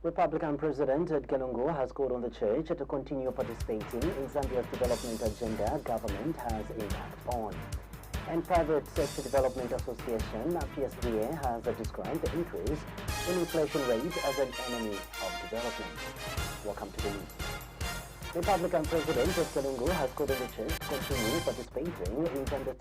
Republican President Edgar Lungu has called on the church to continue participating in Zambia's development agenda government has embarked on. And Private Sector Development Association, PSDA, has described the increase in inflation rate as an enemy of development. Welcome to the news. Republican President Edgar Lungu has called on the church to continue participating in Zambia's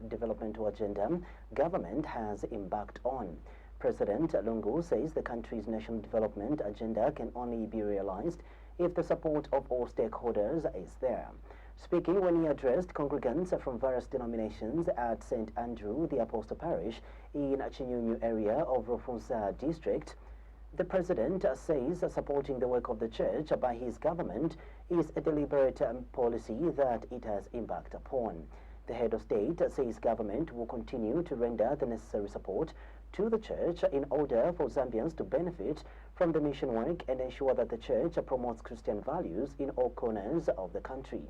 developmental agenda government has embarked on. President Lungu says the country's national development agenda can only be realized if the support of all stakeholders is there. Speaking when he addressed congregants from various denominations at St. Andrew, the Apostle Parish in Chinyunyu area of Rufunza district, the president says supporting the work of the church by his government is a deliberate policy that it has embarked upon. The head of state says government will continue to render the necessary support to the church in order for Zambians to benefit from the mission work and ensure that the church promotes Christian values in all corners of the country.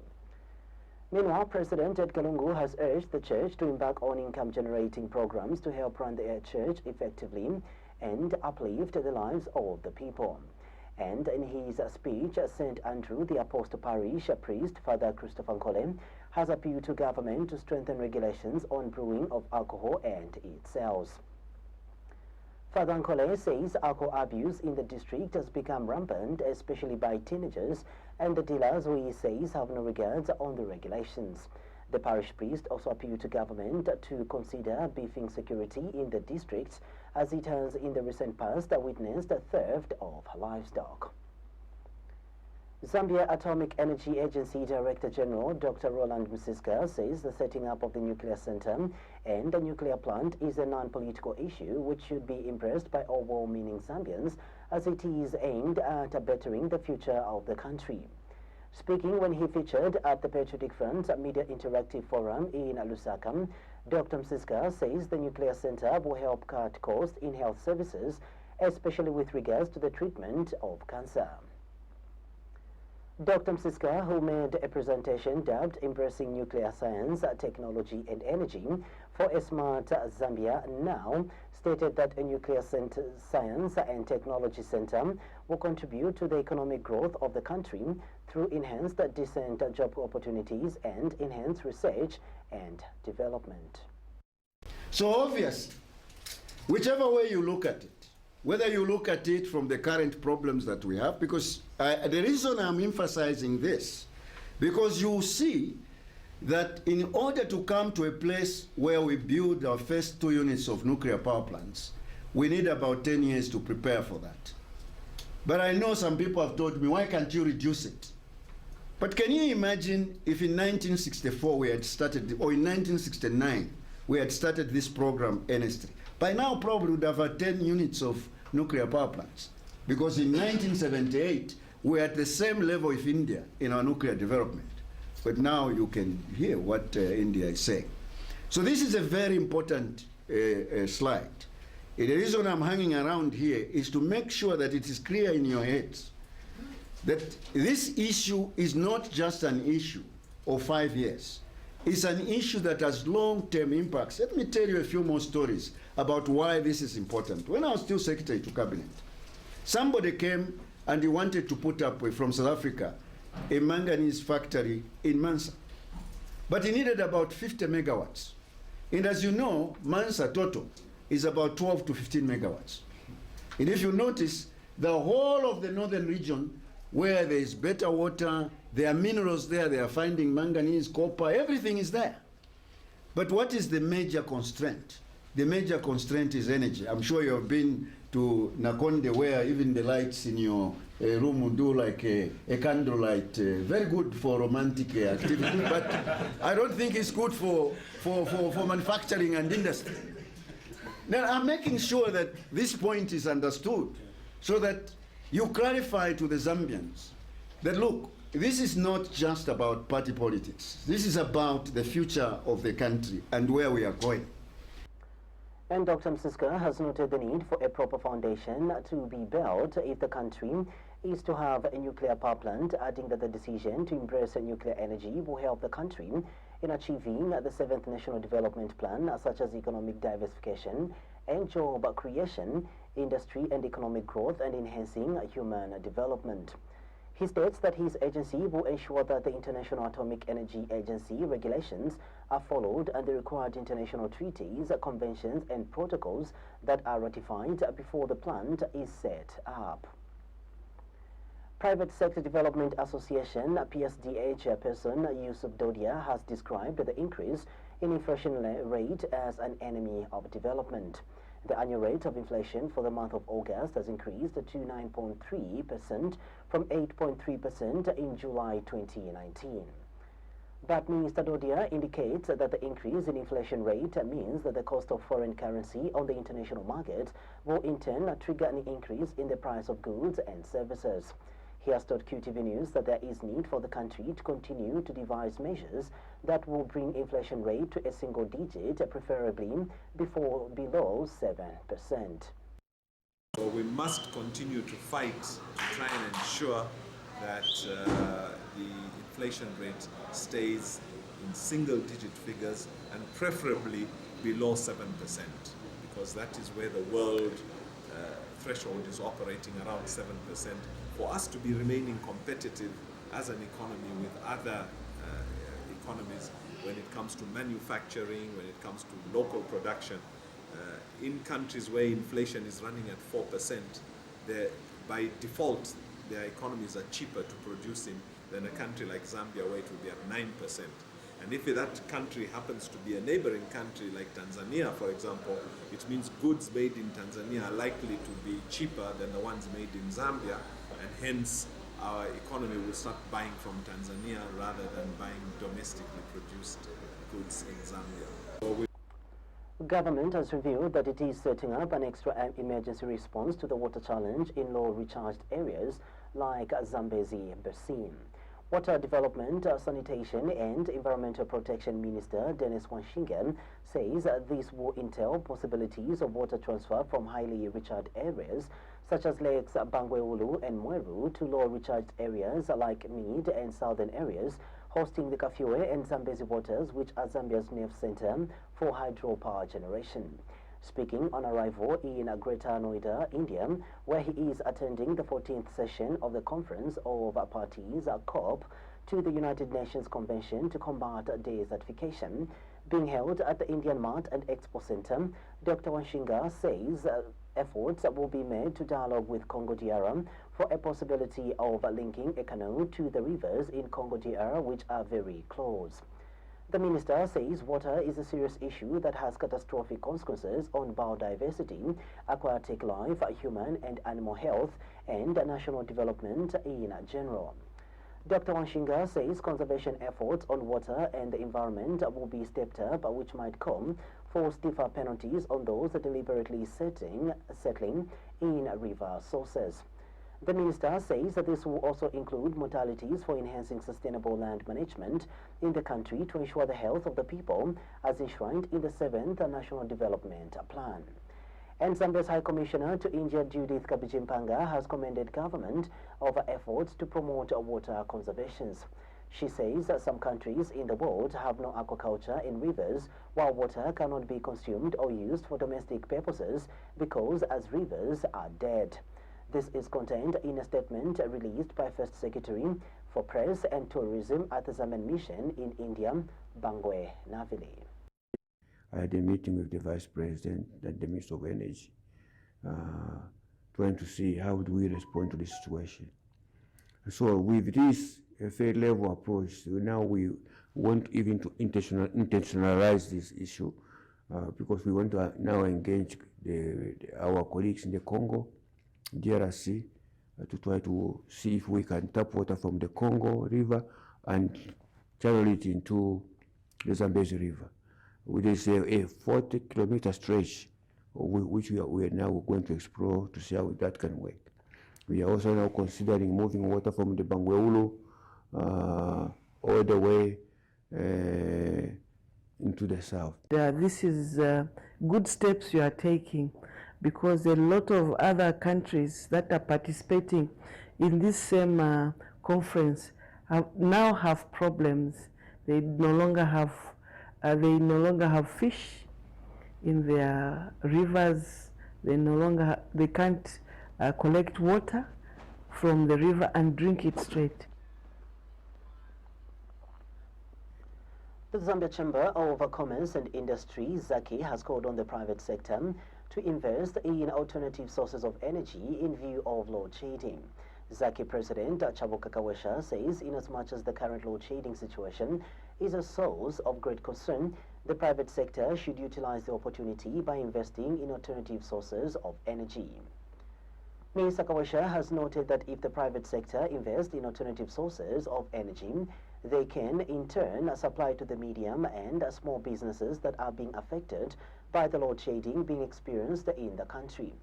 Meanwhile, President Edgar Lungu has urged the church to embark on income-generating programs to help run the church effectively and uplift the lives of the people. And in his speech, St. Andrew, the Apostle Parish priest, Father Christopher Nkole, has appealed to government to strengthen regulations on brewing of alcohol and its sales. Father Nkole says alcohol abuse in the district has become rampant, especially by teenagers, and the dealers, who he says, have no regards on the regulations. The parish priest also appealed to government to consider beefing security in the districts, as it has in the recent past witnessed theft of livestock. Zambia Atomic Energy Agency Director General Dr. Roland Msiska says the setting up of the nuclear center and the nuclear plant is a non-political issue which should be embraced by all well-meaning Zambians, as it is aimed at bettering the future of the country. Speaking when he featured at the Patriotic Front Media Interactive Forum in Lusaka, Dr. Msiska says the nuclear center will help cut costs in health services, especially with regards to the treatment of cancer. Dr. Msiska, who made a presentation dubbed Embracing Nuclear Science, Technology and Energy for a Smart Zambia Now, stated that a nuclear science and technology center will contribute to the economic growth of the country through enhanced decent job opportunities and enhanced research and development. So obviously, whichever way you look at it, whether you look at it from the current problems that we have, because the reason I'm emphasizing this, because you see that in order to come to a place where we build our first 2 units of nuclear power plants, we need about 10 years to prepare for that. But I know some people have told me, why can't you reduce it? But can you imagine if in 1964 we had started, or in 1969, we had started this program earnestly? By now probably we would have had 10 units of nuclear power plants, because in 1978 we were at the same level of India in our nuclear development. But now you can hear what India is saying. So this is a very important slide. The reason I'm hanging around here is to make sure that it is clear in your heads that this issue is not just an issue of 5 years. It's an issue that has long-term impacts. Let me tell you a few more stories about why this is important. When I was still Secretary to Cabinet, somebody came and he wanted to put up, from South Africa, a manganese factory in Mansa. But he needed about 50 megawatts. And as you know, Mansa total is about 12 to 15 megawatts. And if you notice, the whole of the northern region, where there is better water, there are minerals there, they are finding manganese, copper, everything is there. But what is the major constraint? The major constraint is energy. I'm sure you have been to Nakonde, where even the lights in your room will do like a candlelight. Very good for romantic activity, but I don't think it's good for manufacturing and industry. Now, I'm making sure that this point is understood so that you clarify to the Zambians that, look, this is not just about party politics. This is about the future of the country and where we are going. And Dr. Msiska has noted the need for a proper foundation to be built if the country is to have a nuclear power plant, adding that the decision to embrace nuclear energy will help the country in achieving the 7th National Development Plan, such as economic diversification and job creation, industry and economic growth, and enhancing human development. He states that his agency will ensure that the International Atomic Energy Agency regulations are followed and the required international treaties, conventions, and protocols that are ratified before the plant is set up. Private Sector Development Association PSDA chairperson Yusuf Dodia has described the increase in inflation rate as an enemy of development. The annual rate of inflation for the month of August has increased to 9.3% from 8.3% in July 2019. But Mr. Dodia indicates that the increase in inflation rate means that the cost of foreign currency on the international market will in turn trigger an increase in the price of goods and services. He has told QTV News that there is need for the country to continue to devise measures that will bring inflation rate to a single digit, preferably below 7%. So we must continue to fight to try and ensure that the inflation rate stays in single-digit figures and preferably below 7%, because that is where the world threshold is operating around 7%. For us to be remaining competitive as an economy with other economies when it comes to manufacturing, when it comes to local production, in countries where inflation is running at 4%, by default their economies are cheaper to produce in than a country like Zambia where it will be at 9%. And if that country happens to be a neighboring country like Tanzania, for example, it means goods made in Tanzania are likely to be cheaper than the ones made in Zambia, and hence our economy will start buying from Tanzania rather than buying domestically produced goods in Zambia. So Government has revealed that it is setting up an extra emergency response to the water challenge in low recharged areas like Zambezi Basin. Water Development, Sanitation and Environmental Protection Minister Dennis Wanshinga says this will entail possibilities of water transfer from highly recharged areas such as lakes Bangweulu and Mweru to low recharged areas like mid and southern areas hosting the Kafue and Zambezi waters, which are Zambia's nerve center for hydropower generation. Speaking on arrival in Greater Noida, India, where he is attending the 14th session of the Conference of Parties, COP, to the United Nations Convention to Combat Desertification, being held at the Indian Mart and Expo Center, Dr. Wanshinga says efforts will be made to dialogue with Congo DR for a possibility of linking a canoe to the rivers in Congo DR, which are very close. The minister says water is a serious issue that has catastrophic consequences on biodiversity, aquatic life, human and animal health, and national development in general. Dr. Wanshinga says conservation efforts on water and the environment will be stepped up, which might come for stiffer penalties on those deliberately settling in river sources. The minister says that this will also include modalities for enhancing sustainable land management in the country to ensure the health of the people as enshrined in the 7th National Development Plan. And Zambia's High Commissioner to India, Judith Kabijimpanga, has commended government over efforts to promote water conservation. She says that some countries in the world have no aquaculture in rivers, while water cannot be consumed or used for domestic purposes because as rivers are dead. This is contained in a statement released by First Secretary for Press and Tourism at the Zambian Mission in India, Bangwe Navili. I had a meeting with the Vice President and the Minister of Energy, trying to see how do we respond to the situation. So with this fair level approach, now we want even to intentionalize this issue because we want to now engage our colleagues in the Congo, DRC, to try to see if we can tap water from the Congo River and channel it into the Zambezi River. There is a 40-kilometer stretch which we are now going to explore to see how that can work. We are also now considering moving water from the Bangweulu all the way into the south. This is good steps you are taking, because a lot of other countries that are participating in this same conference now have problems. They no longer have fish. in their rivers. They can't collect water from the river and drink it straight. The Zambia Chamber of Commerce and Industry, ZACI, has called on the private sector to invest in alternative sources of energy in view of load shedding. ZACI President Chabuka Kawesha says inasmuch as the current load shedding situation is a source of great concern, the private sector should utilize the opportunity by investing in alternative sources of energy. Ms. Kawesha has noted that if the private sector invests in alternative sources of energy, they can in turn supply to the medium and small businesses that are being affected by the load shedding being experienced in the country.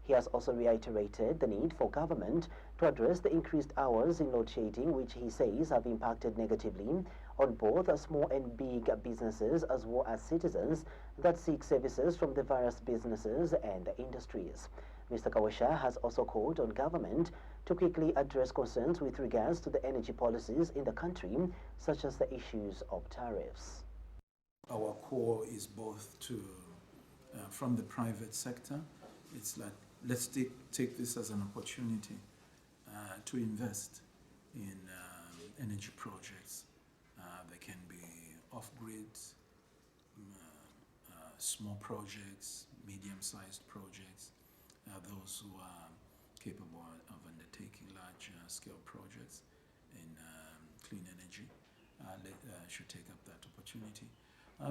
He has also reiterated the need for government to address the increased hours in load shedding, which he says have impacted negatively on both small and big businesses as well as citizens that seek services from the various businesses and industries. Mr. Kawesha has also called on government to quickly address concerns with regards to the energy policies in the country, such as the issues of tariffs. Our core is both from the private sector. It's like, let's take this as an opportunity to invest in energy projects. They can be off-grid, small projects, medium-sized projects. Those who are capable of undertaking large-scale projects in clean energy should take up that opportunity.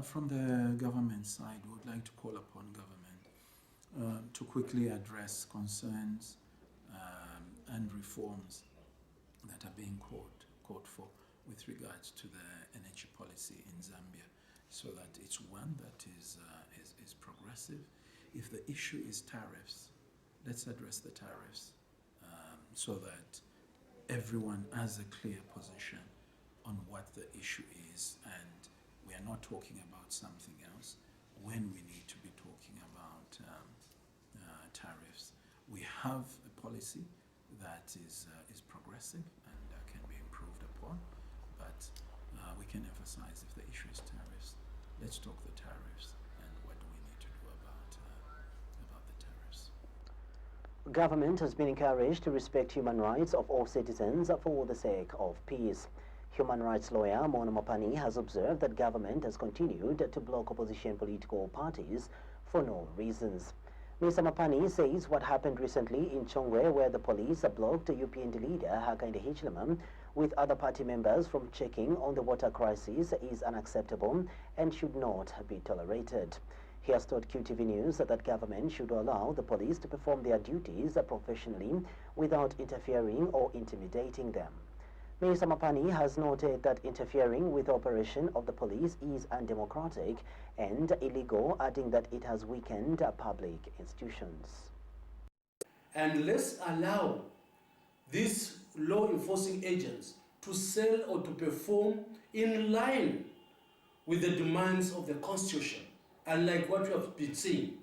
From the government side, we would like to call upon government to quickly address concerns and reforms that are being called for with regards to the energy policy in Zambia, so that it's one that is progressive. If the issue is tariffs, let's address the tariffs so that everyone has a clear position on what the issue is, and we are not talking about something else when we need to be talking about tariffs. We have a policy that is progressive and can be improved upon, but we can emphasize if the issue is tariffs, let's talk the tariffs and what do we need to do about the tariffs. Government has been encouraged to respect human rights of all citizens for the sake of peace. Human rights lawyer Mona Mapani has observed that government has continued to block opposition political parties for no reasons. Mr. Mapani says what happened recently in Chongwe, where the police blocked UPND leader Hakainde Hichilema with other party members from checking on the water crisis, is unacceptable and should not be tolerated. He has told QTV News that government should allow the police to perform their duties professionally without interfering or intimidating them. Mr. Mapani has noted that interfering with the operation of the police is undemocratic and illegal, adding that it has weakened public institutions. And let's allow these law enforcing agents to sell or to perform in line with the demands of the Constitution, unlike what we have been seeing.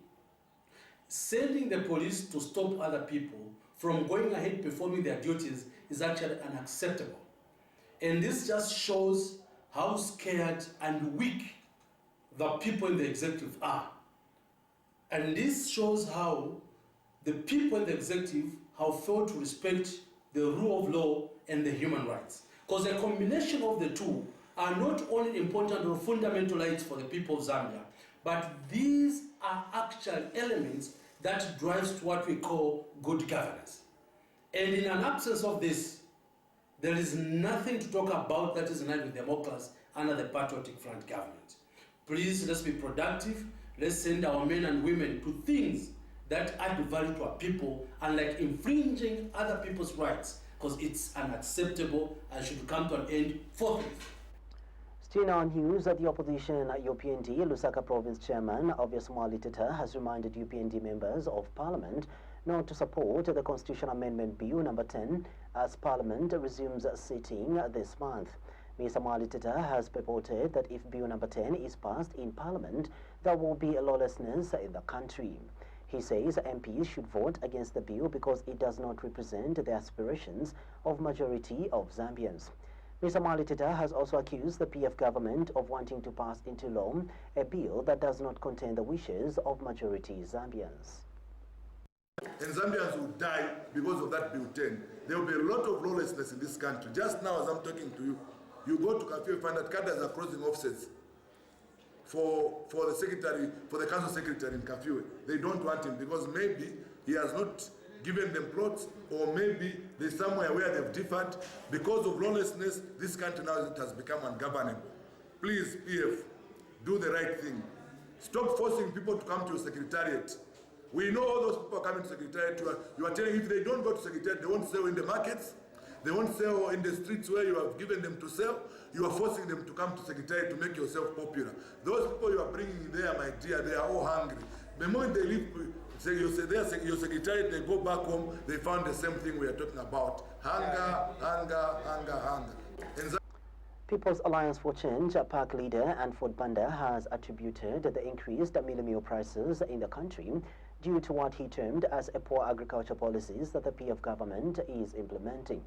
Sending the police to stop other people from going ahead performing their duties is actually unacceptable. And this just shows how scared and weak the people in the executive are. And this shows how the people in the executive have failed to respect the rule of law and the human rights. Because a combination of the two are not only important or fundamental rights for the people of Zambia, but these are actual elements that drives to what we call good governance. And in an absence of this, there is nothing to talk about that is in line with democracy under the Patriotic Front government. Please, let's be productive. Let's send our men and women to things that add value to our people, unlike infringing other people's rights, because it's unacceptable and should come to an end forthwith. Still on news, the opposition UPND Lusaka Province Chairman Obvious Mwali Teta has reminded UPND members of Parliament not to support the Constitutional Amendment Bill number 10 as Parliament resumes sitting this month. Mr. Mwali Teta has purported that if Bill number 10 is passed in Parliament, there will be lawlessness in the country. He says MPs should vote against the bill because it does not represent the aspirations of majority of Zambians. Mr. Malitita has also accused the PF government of wanting to pass into law a bill that does not contain the wishes of majority Zambians. And Zambians will die because of that Bill 10. There will be a lot of lawlessness in this country. Just now as I'm talking to you, you go to Cafe and find that cadres are crossing offsets for the council secretary in Kafue. They don't want him because maybe he has not given them plots, or maybe there's somewhere where they've differed. Because of lawlessness, this country now has become ungovernable. Please, PF, do the right thing. Stop forcing people to come to your secretariat. We know all those people coming to secretariat. You are telling if they don't go to secretariat, they won't sell in the markets, they won't sell in the streets where you have given them to sell. You are forcing them to come to secretariat to make yourself popular. Those people you are bringing there, my dear, they are all hungry. The moment they leave, your secretariat, they go back home, they found the same thing we are talking about. Hunger, hunger, hunger, hunger. People's Alliance for Change park leader Anford Banda has attributed the increased meal prices in the country due to what he termed as a poor agriculture policies that the PF government is implementing.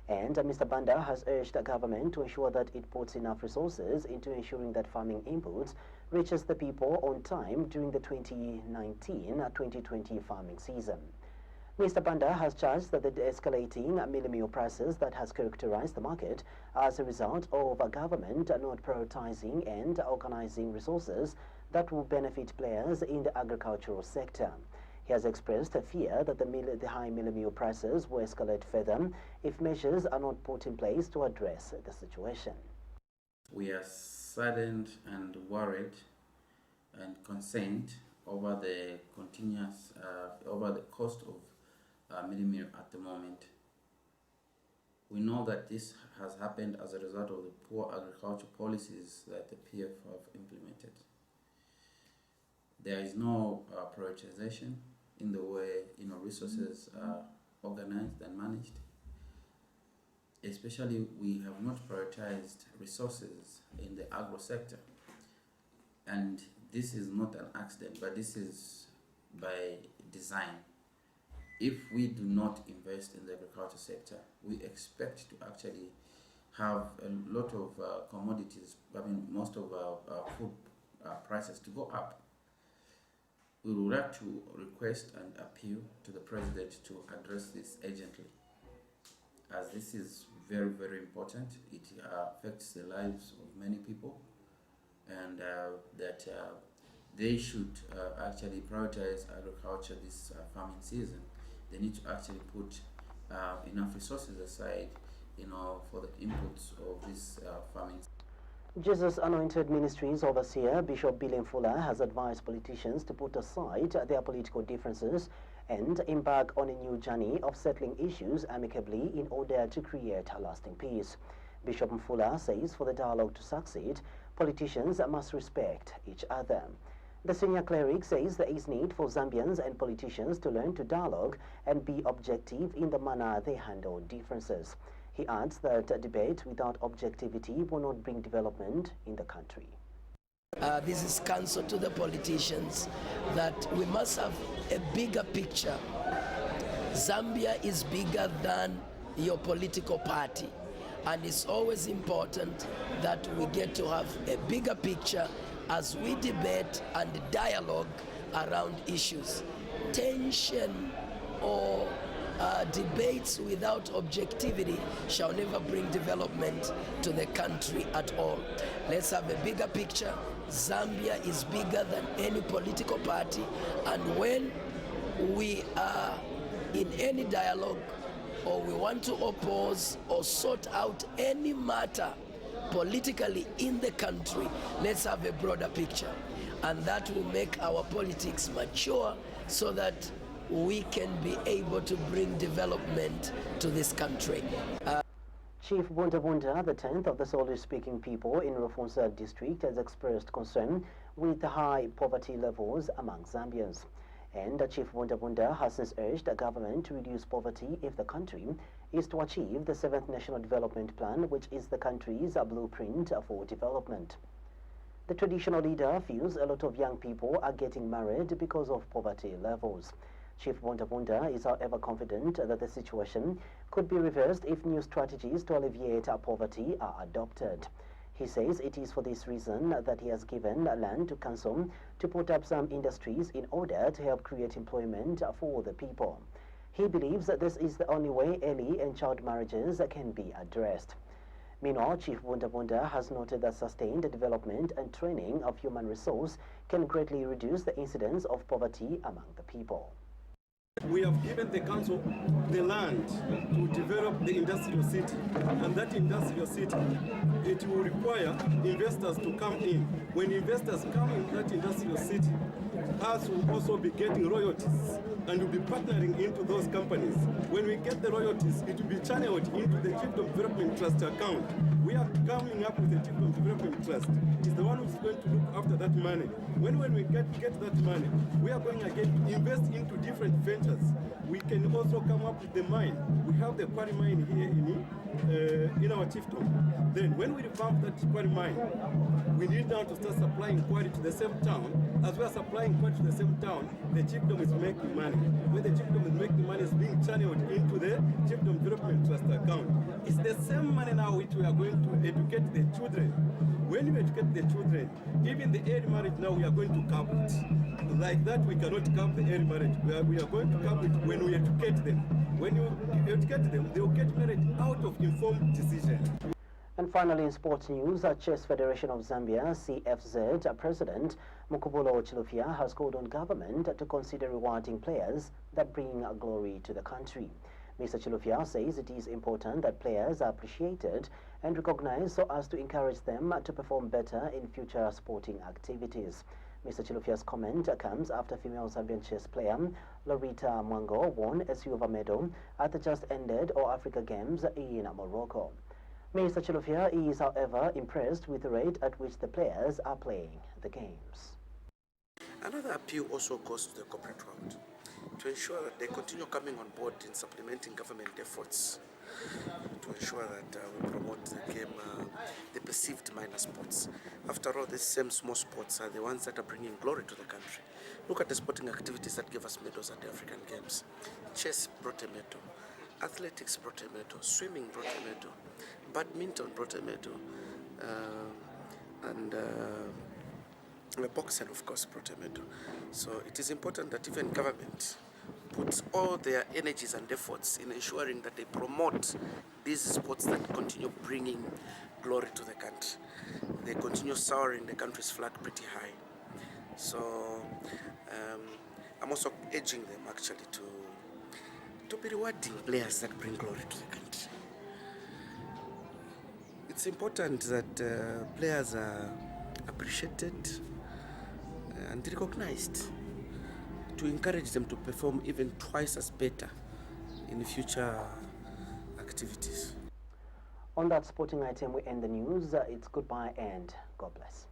And Mr. Banda has urged the government to ensure that it puts enough resources into ensuring that farming inputs reaches the people on time during the 2019-2020 farming season. Mr. Banda has charged that the escalating meal prices that has characterized the market as a result of a government not prioritizing and organizing resources that will benefit players in the agricultural sector. He has expressed a fear that the high meal prices will escalate further if measures are not put in place to address the situation. We are saddened and worried and concerned over the over the cost of meal at the moment. We know that this has happened as a result of the poor agriculture policies that the PF have implemented. There is no prioritization in the way resources are organized and managed. Especially, we have not prioritized resources in the agro sector, and this is not an accident, but this is by design. If we do not invest in the agriculture sector, we expect to actually have a lot of commodities, most of our food prices to go up. We would like to request and appeal to the President to address this urgently, as this is very, very important. It affects the lives of many people, and that they should actually prioritize agriculture this farming season. They need to actually put enough resources aside, for the inputs of this farming. Jesus Anointed Ministries Overseer Bishop Billy Fuller has advised politicians to put aside their political differences and embark on a new journey of settling issues amicably in order to create a lasting peace. Bishop Fuller says for the dialogue to succeed, politicians must respect each other. The senior cleric says there is need for Zambians and politicians to learn to dialogue and be objective in the manner they handle differences. He adds that a debate without objectivity will not bring development in the country. This is counsel to the politicians that we must have a bigger picture. Zambia is bigger than your political party, and it's always important that we get to have a bigger picture as we debate and dialogue around issues. Tension or debates without objectivity shall never bring development to the country at all. Let's have a bigger picture. Zambia is bigger than any political party, and when we are in any dialogue or we want to oppose or sort out any matter politically in the country, let's have a broader picture, and that will make our politics mature so that we can be able to bring development to this country. Chief Bunda Bunda, the 10th of the Zulu-speaking people in Rufunza district, has expressed concern with the high poverty levels among Zambians. And Chief Bunda Bunda has since urged the government to reduce poverty if the country is to achieve the 7th National Development Plan, which is the country's blueprint for development. The traditional leader feels a lot of young people are getting married because of poverty levels. Chief Bunda is however confident that the situation could be reversed if new strategies to alleviate poverty are adopted. He says it is for this reason that he has given land to council to put up some industries in order to help create employment for the people. He believes that this is the only way early and child marriages can be addressed. Meanwhile, Chief Bunda has noted that sustained development and training of human resource can greatly reduce the incidence of poverty among the people. We have given the council the land to develop the industrial city, and that industrial city, it will require investors to come in. When investors come in that industrial city, us will also be getting royalties and will be partnering into those companies. When we get the royalties, it will be channeled into the Chiefdom Development Trust account. We are coming up with the Chiefdom Development Trust. It's the one who's going to look after that money. When we get that money, we are going again to invest into different ventures. We can also come up with the mine. We have the quarry mine here in our chiefdom. Then when we revamp that quarry mine, we need now to start supplying quarry to the same town. As we are supplying quarry to the same town, the chiefdom is making money. When the chiefdom is making money, it's being channeled into the Chiefdom Development Trust account. It's the same money now which we are going to educate the children. When you educate the children, even the early marriage now we are going to cap it. Like that we cannot cap the early marriage. We are going to cap it when we educate them. When you educate them, they will get married out of informed decision. And finally, in sports news, Chess Federation of Zambia, CFZ President Mukubulo Chilufya has called on government to consider rewarding players that bring glory to the country. Mr. Chilufya says it is important that players are appreciated and recognized so as to encourage them to perform better in future sporting activities. Mr. Chilufya's comment comes after female Zambian chess player Lorita Mwango won a silver medal at the just ended All Africa Games in Morocco. Mr. Chilufya is, however, impressed with the rate at which the players are playing the games. Another appeal also goes to the corporate world to ensure that they continue coming on board in supplementing government efforts to ensure that we promote the game, the perceived minor sports. After all, these same small sports are the ones that are bringing glory to the country. Look at the sporting activities that give us medals at the African Games. Chess brought a medal, athletics brought a medal, swimming brought a medal, badminton brought a medal, and boxing, of course, brought a medal. So it is important that even government puts all their energies and efforts in ensuring that they promote these sports that continue bringing glory to the country. They continue soaring the country's flag pretty high. So I'm also urging them actually to be rewarding players that bring glory to the country. It's important that players are appreciated and recognized, to encourage them to perform even twice as better in future activities. On that sporting item, we end the news. It's goodbye and God bless.